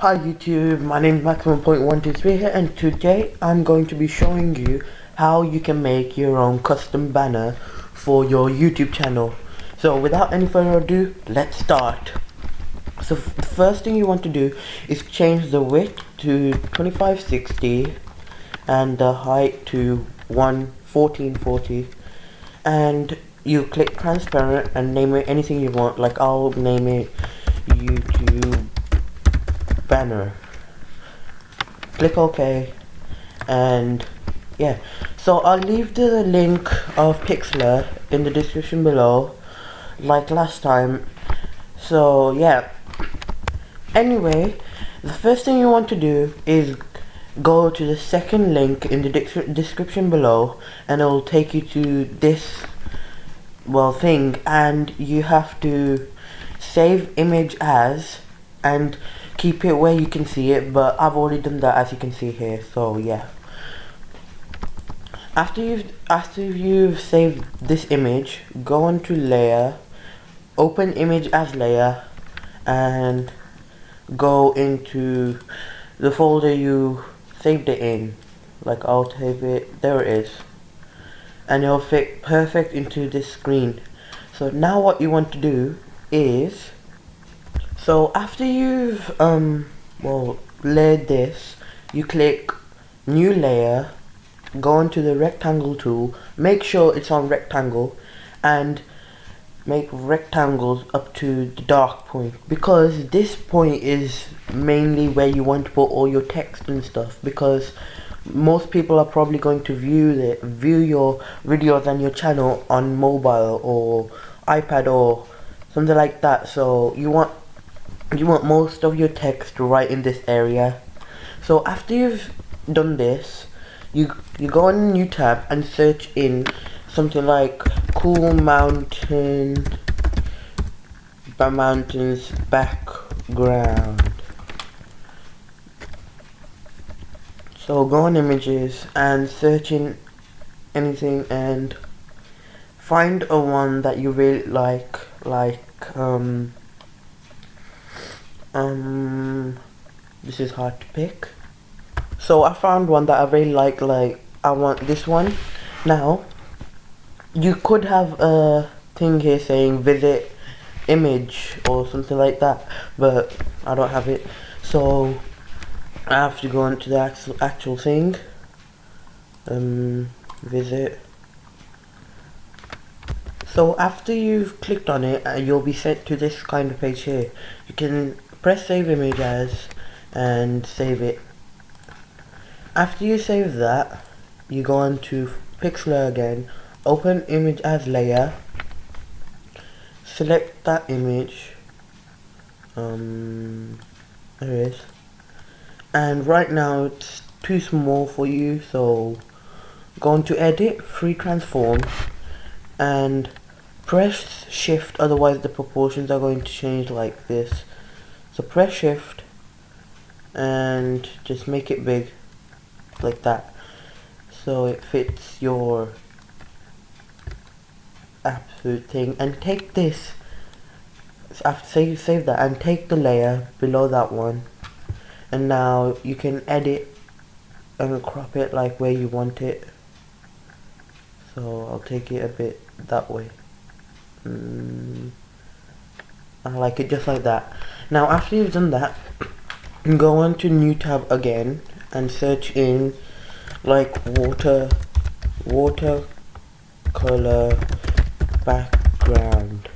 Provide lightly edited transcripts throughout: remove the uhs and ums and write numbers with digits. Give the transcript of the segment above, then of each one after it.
Hi YouTube, my name is Maximum.123 here, and today I'm going to be showing you how you can make your own custom banner for your YouTube channel. So without any further ado, let's start. So the first thing you want to do is change the width to 2560 and the height to 1440, and you click transparent and name it anything you want. Like I'll name it YouTube banner. Click OK, and yeah, so I'll leave the link of Pixlr in the description below like last time. So yeah, anyway, the first thing you want to do is go to the second link in the description below, and it will take you to this thing, and you have to save image as and keep it where you can see it, but I've already done that, as you can see here. So yeah, after you've saved this image, go on to layer, open image as layer, and go into the folder you saved it in. Like I'll save it, there it is, and it'll fit perfect into this screen. So now what you want to do is, so after you've layered this, you click new layer, go into the rectangle tool, make sure it's on rectangle, and make rectangles up to the dark point, because this point is mainly where you want to put all your text and stuff, because most people are probably going to view your videos and your channel on mobile or iPad or something like that. So you want most of your text right in this area. So after you've done this, you go on a new tab and search in something like cool mountains background. So go on images and search in anything and find a one that you really like this is hard to pick. So I found one that I really like I want this one. Now you could have a thing here saying visit image or something like that, but I don't have it, so I have to go into the actual thing, visit. So after you've clicked on it, you'll be sent to this kind of page here. You can press save image as and save it. After you save that, you go on to Pixlr again, open image as layer, select that image, there it is, and right now it's too small for you, so go on to edit, free transform, and press shift, otherwise the proportions are going to change like this. So press shift and just make it big like that, so it fits your absolute thing. And take this, after you save that, and take the layer below that one, and now you can edit and crop it like where you want it. So I'll take it a bit that way. I like it just like that. Now after you've done that, go on to new tab again and search in like watercolor background,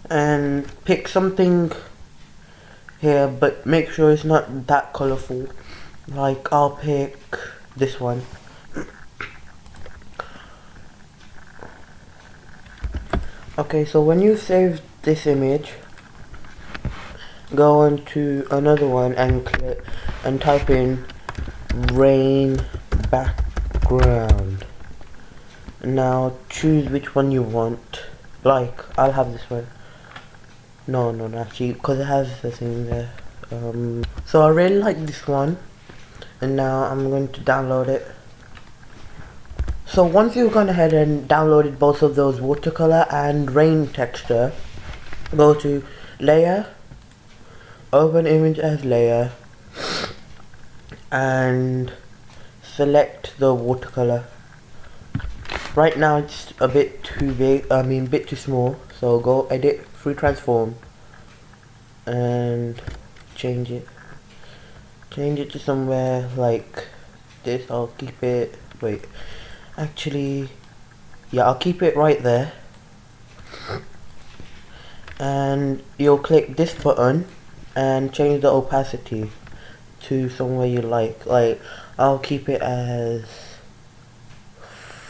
and pick something here, but make sure it's not that colorful. Like I'll pick this one. Okay, so when you save this image, go on to another one and click and type in rain background. Now choose which one you want. Like I'll have this one. No, actually, because it has the thing there. So I really like this one, and now I'm going to download it. So once you've gone ahead and downloaded both of those, watercolor and rain texture, go to layer, open image as layer, and select the watercolor. Right now it's a bit too big, a bit too small, so go edit, free transform, and change it to somewhere like this. I'll keep it, wait, actually, yeah, I'll keep it right there. And you'll click this button and change the opacity to somewhere you like I'll keep it as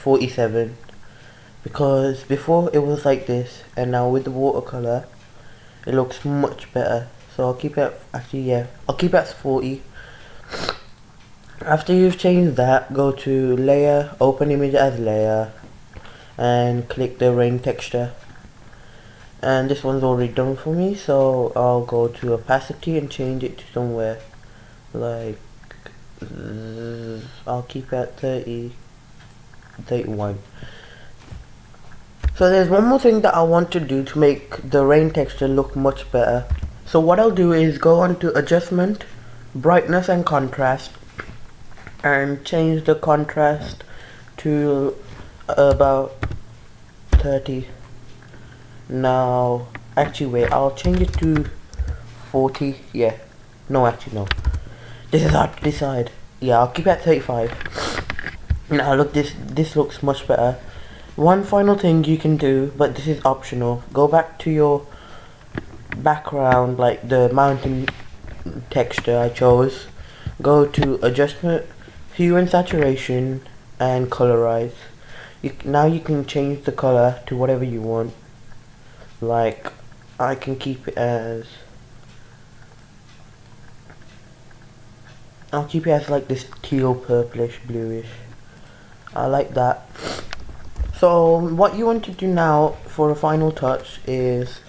47, because before it was like this, and now with the watercolor it looks much better. So I'll keep it, actually, yeah, I'll keep it at 40. After you've changed that, go to layer, open image as layer, and click the rain texture. And this one's already done for me, so I'll go to opacity and change it to somewhere like, I'll keep it at 31. So there's one more thing that I want to do to make the rain texture look much better. So what I'll do is go on to adjustment, brightness and contrast, and change the contrast to about 30. Now, actually wait, I'll change it to 40, yeah, no, actually no, this is hard to decide. Yeah, I'll keep it at 35. Now look, this looks much better. One final thing you can do, but this is optional, go back to your background, like the mountain texture I chose, go to adjustment, hue and saturation, and colorize. Now you can change the color to whatever you want. Like, I can keep it as, I'll keep it as like this teal, purplish, bluish. I like that. So what you want to do now for a final touch is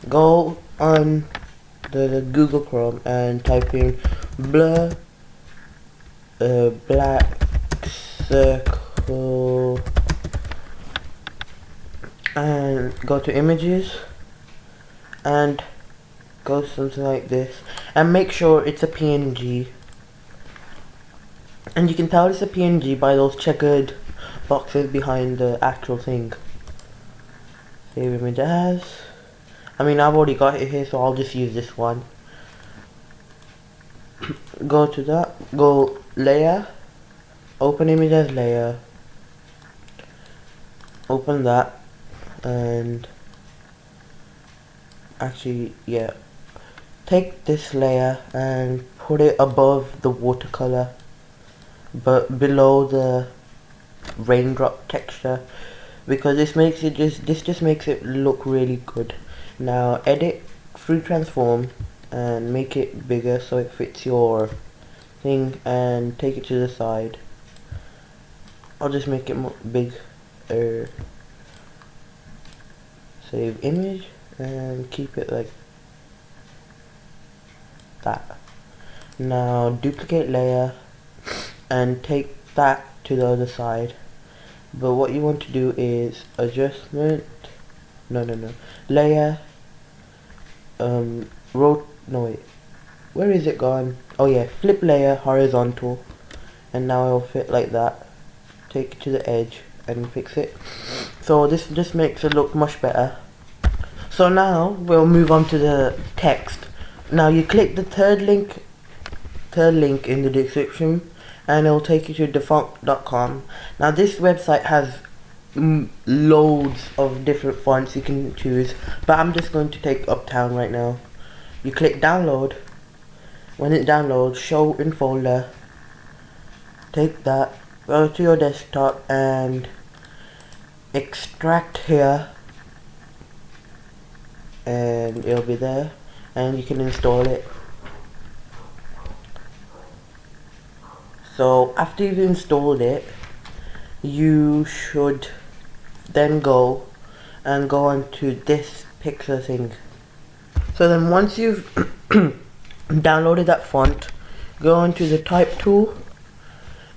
go on the Google Chrome and type in blur black circle, and go to images and go something like this, and make sure it's a PNG, and you can tell it's a PNG by those checkered boxes behind the actual thing. Save image as, I've already got it here, so I'll just use this one. Go to that, go layer, open image as layer, open that, and actually, yeah, take this layer and put it above the watercolor, but below the raindrop texture, because this just makes it look really good. Now edit, free transform, and make it bigger so it fits your thing, and take it to the side. I'll just make it more big. Save image and keep it like that. Now duplicate layer and take that to the other side, but what you want to do is adjustment, layer, where is it gone? Oh yeah, flip layer horizontal, and now it'll fit like that. Take it to the edge and fix it. So this just makes it look much better. So now we'll move on to the text. Now you click the third link in the description, and it'll take you to defunct.com. Now this website has loads of different fonts you can choose, but I'm just going to take Uptown right now. You click download. When it downloads, show in folder. Take that, go to your desktop and extract here, and it'll be there, and you can install it. So after you've installed it, you should then go on to this Pixlr thing. So then once you've downloaded that font, go onto the type tool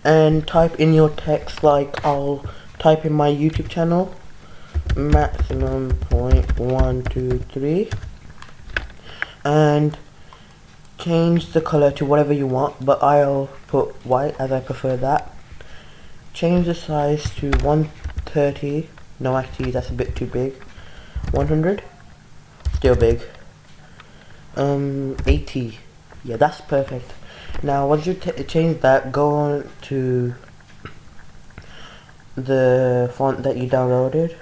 and type in your text, like I'll type in my YouTube channel, maximum point 123, and change the color to whatever you want, but I'll put white as I prefer that. Change the size to 130. No, actually that's a bit too big. 100, still big. 80, yeah, that's perfect. Now once you change that, go on to the font that you downloaded.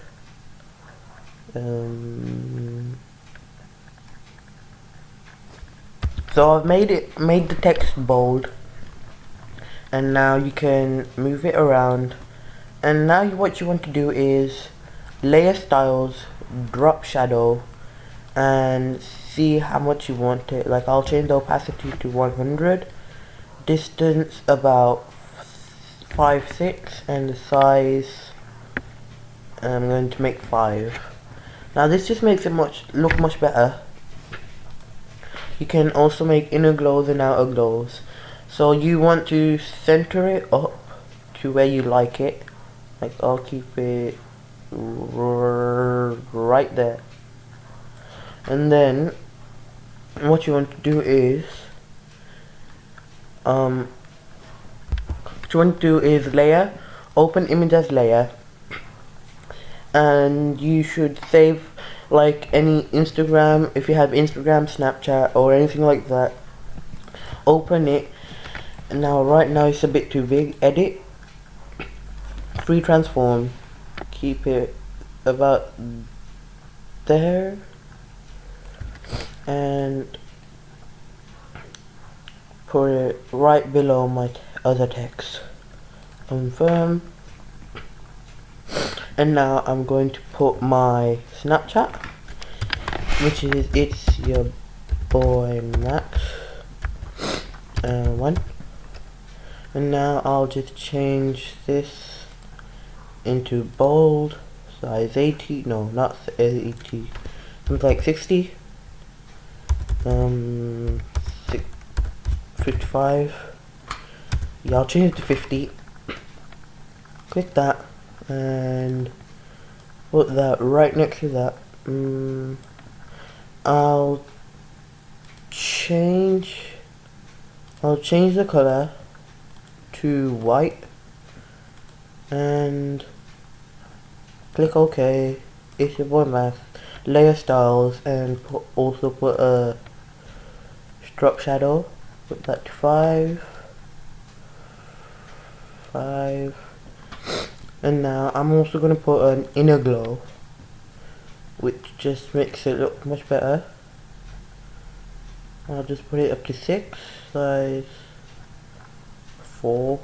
So I've made the text bold, and now you can move it around. And now what you want to do is layer styles, drop shadow, and see how much you want it. Like I'll change the opacity to 100, distance about 5'6", and the size I'm going to make 5. Now this just makes it look much better. You can also make inner glows and outer glows. So you want to center it up to where you like it. Like I'll keep it right there. And then what you want to do is layer, open image as layer, and you should save like any Instagram, if you have Instagram, Snapchat or anything like that. Open it. And now right now it's a bit too big. Edit, free transform, keep it about there, and put it right below my other text. Confirm. And now I'm going to put my Snapchat, which is it's your boy Max 1. And now I'll just change this into bold, size 80, no not 80, something like 60, 55, yeah, I'll change it to 50, click that, and put that right next to that. I'll change the color to white and click OK. It's your boy Math. Layer styles, and also put a drop shadow. Put that to 5. And now I'm also going to put an inner glow, which just makes it look much better. I'll just put it up to 6, size 4.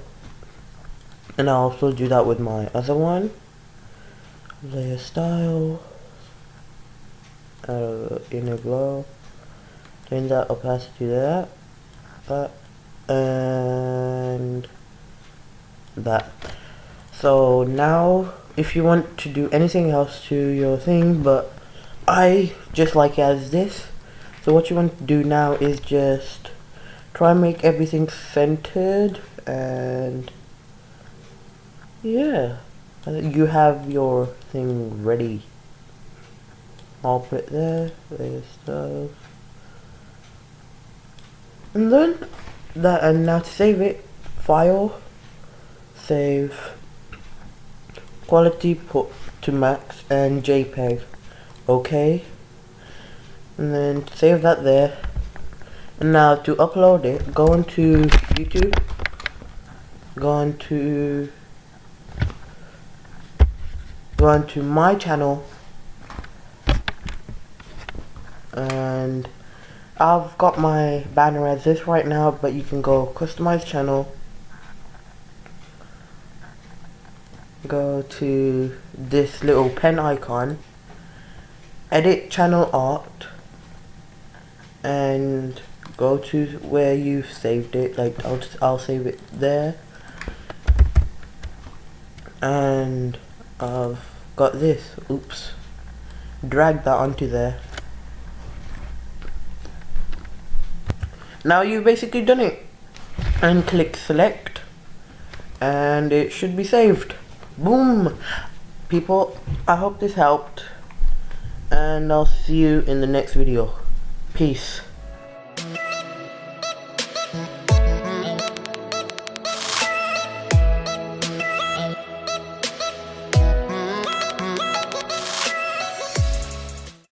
And I'll also do that with my other one. Layer style, inner glow, change that opacity to that, and that. So now if you want to do anything else to your thing, but I just like it as this, so what you want to do now is just try and make everything centered, and yeah, you have your thing ready. I'll put it there, layer styles, and then that. And now to save it, file, save, quality put to max, and JPEG. Okay, and then save that there. And now to upload it, go into YouTube, go onto my channel, and I've got my banner as this right now, but you can go customize channel, go to this little pen icon, edit channel art, and go to where you've saved it. Like I'll save it there, and I've got this. Oops, drag that onto there. Now you've basically done it, and click select, and it should be saved. Boom! People, I hope this helped, and I'll see you in the next video. Peace.